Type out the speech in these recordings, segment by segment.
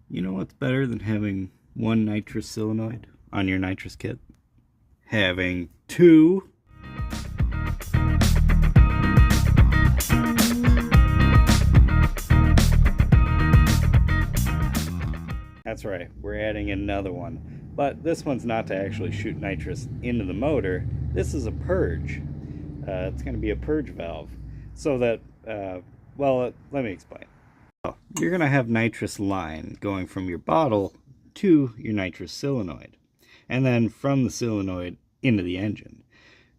You know what's better than having one nitrous cylinoid on your nitrous kit? Having two. That's right, we're adding another one. But this one's not to actually shoot nitrous into the motor. This is a purge. It's going to be a purge valve. So that, let me explain. You're going to have nitrous line going from your bottle to your nitrous cylinoid, and then from the cylinoid into the engine.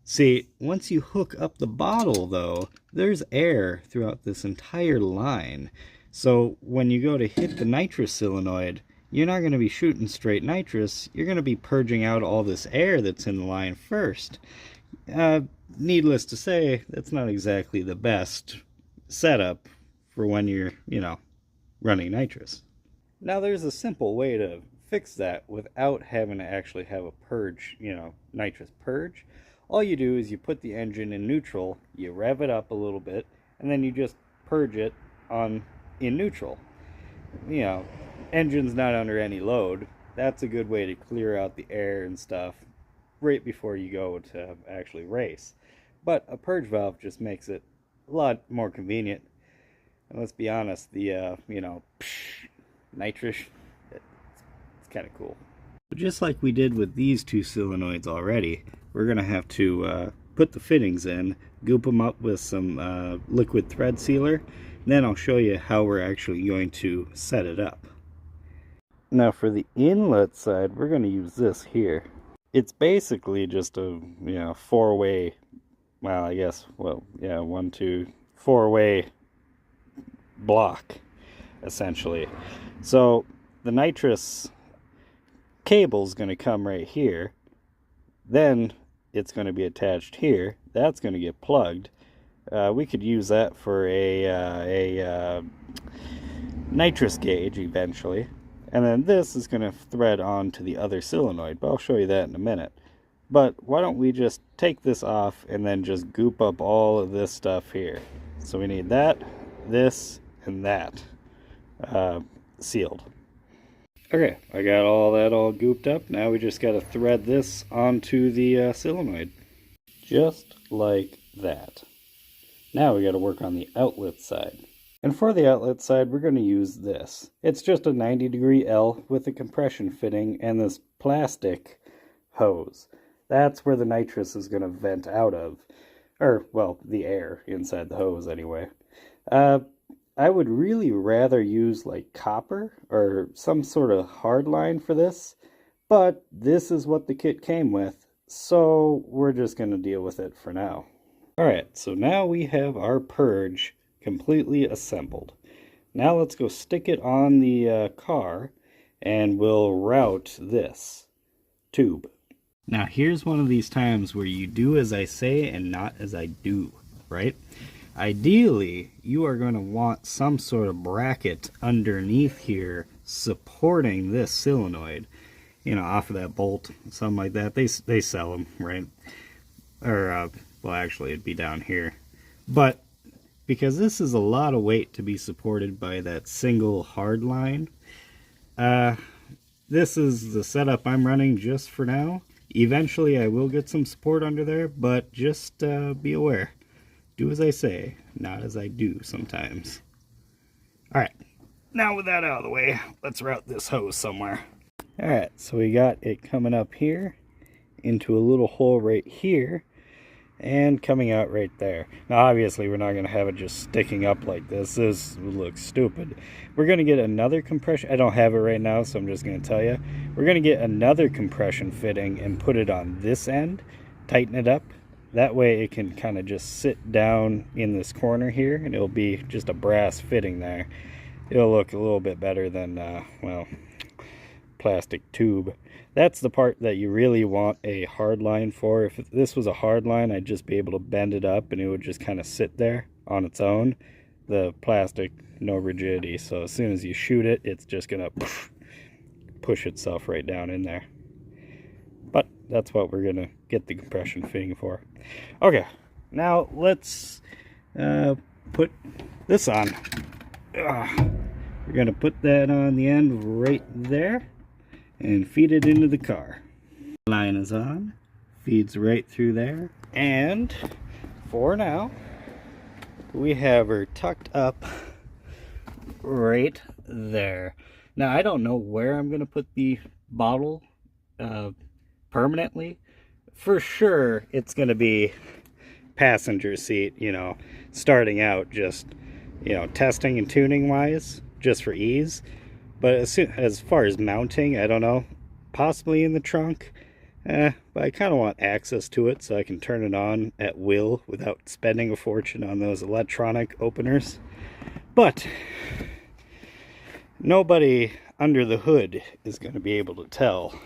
See, once you hook up the bottle, though, there's air throughout this entire line. So when you go to hit the nitrous cylinoid, you're not going to be shooting straight nitrous. You're going to be purging out all this air that's in the line first. Needless to say, that's not exactly the best setup for when you're, running nitrous. Now there's a simple way to fix that without having to actually have a purge, nitrous purge. All you do is you put the engine in neutral, you rev it up a little bit, and then you just purge it in neutral. Engine's not under any load. That's a good way to clear out the air and stuff right before you go to actually race. But a purge valve just makes it a lot more convenient. And let's be honest, the nitrous, it's kind of cool. But just like we did with these two cylinoids already, we're going to have to put the fittings in, goop them up with some liquid thread sealer, and then I'll show you how we're actually going to set it up. Now for the inlet side, we're going to use this here. It's basically just a, four-way, four-way block, essentially. So the nitrous cable's going to come right here, then it's going to be attached here, that's going to get plugged. We could use that for a nitrous gauge eventually, and then this is going to thread on to the other solenoid, but I'll show you that in a minute. But why don't we just take this off and then just goop up all of this stuff here. So we need that, this, and that sealed. Okay, I got all that all gooped up. Now we just got to thread this onto the solenoid. Just like that. Now we got to work on the outlet side. And for the outlet side, we're going to use this. It's just a 90-degree L with a compression fitting and this plastic hose. That's where the nitrous is going to vent out of. Or, well, the air inside the hose anyway. I would really rather use like copper or some sort of hard line for this, but this is what the kit came with, so we're just going to deal with it for now. Alright, so now we have our purge completely assembled. Now let's go stick it on the car and we'll route this tube. Now here's one of these times where you do as I say and not as I do, right? Ideally, you are going to want some sort of bracket underneath here supporting this solenoid, off of that bolt, something like that. They sell them, right? Or, well, actually, it'd be down here. But because this is a lot of weight to be supported by that single hard line, this is the setup I'm running just for now. Eventually, I will get some support under there, but just be aware. Do as I say, not as I do sometimes. Alright, now with that out of the way, let's route this hose somewhere. Alright, so we got it coming up here, into a little hole right here, and coming out right there. Now obviously we're not going to have it just sticking up like this. This would look stupid. We're going to get another compression. I don't have it right now, so I'm just going to tell you. We're going to get another compression fitting and put it on this end, tighten it up. That way it can kind of just sit down in this corner here, and it'll be just a brass fitting there. It'll look a little bit better than, plastic tube. That's the part that you really want a hard line for. If this was a hard line, I'd just be able to bend it up and it would just kind of sit there on its own. The plastic, no rigidity, so as soon as you shoot it, it's just going to push itself right down in there. But that's what we're going to get the compression fitting for. Okay, now let's put this on. We're going to put that on the end right there and feed it into the car. Line is on, feeds right through there, and for now we have her tucked up right there. Now I don't know where I'm going to put the bottle permanently. For sure it's going to be passenger seat, you know, starting out, just, you know, testing and tuning wise, just for ease. But as far as mounting, I don't know, possibly in the trunk. But I kind of want access to it so I can turn it on at will without spending a fortune on those electronic openers. But nobody under the hood is going to be able to tell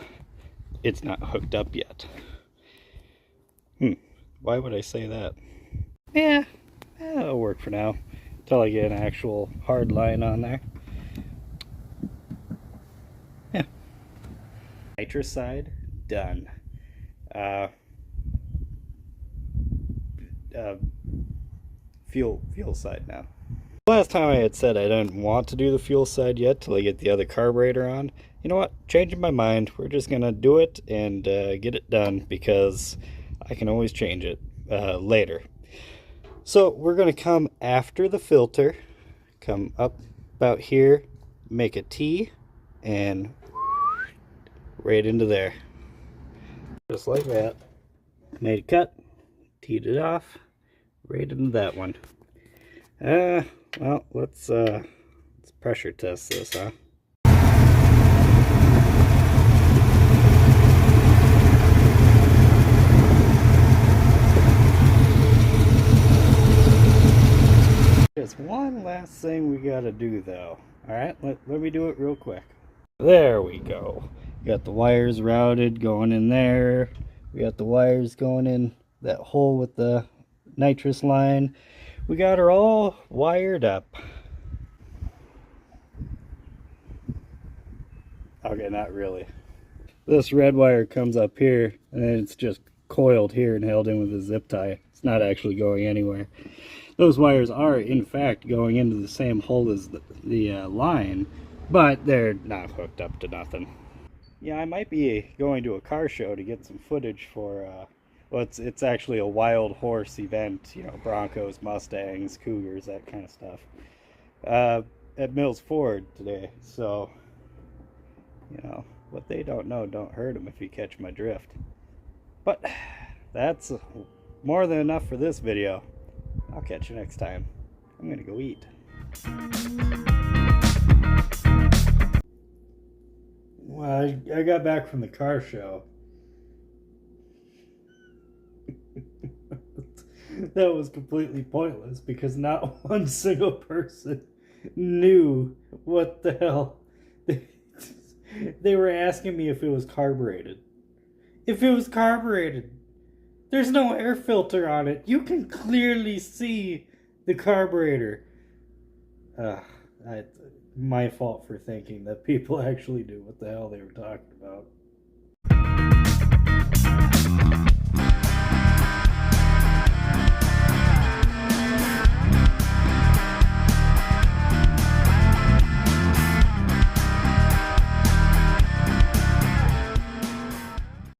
it's not hooked up yet. Why would I say that? Yeah, it'll work for now until I get an actual hard line on there. Yeah. Nitrous side done. Fuel side now. Last time I had said I didn't want to do the fuel side yet till I get the other carburetor on. You know what? Changing my mind. We're just gonna do it and get it done, because I can always change it later. So we're gonna come after the filter, come up about here, make a T, and right into there. Just like that. Made a cut, teed it off, right into that one. Well, let's pressure test this, huh? There's one last thing we gotta do though. Alright, let me do it real quick. There we go. Got the wires routed going in there. We got the wires going in that hole with the nitrous line. We got her all wired up. Okay, not really. This red wire comes up here, and then it's just coiled here and held in with a zip tie. It's not actually going anywhere. Those wires are, in fact, going into the same hole as the line, but they're not hooked up to nothing. Yeah, I might be going to a car show to get some footage for, well, it's actually a wild horse event, you know, Broncos, Mustangs, Cougars, that kind of stuff, at Mills Ford today. So, you know, what they don't know don't hurt them, if you catch my drift. But that's more than enough for this video. I'll catch you next time. I'm gonna go eat. Well, I got back from the car show. That was completely pointless because not one single person knew what the hell. They were asking me if it was carbureted. If it was carbureted, there's no air filter on it. You can clearly see the carburetor. My fault for thinking that people actually knew what the hell they were talking about.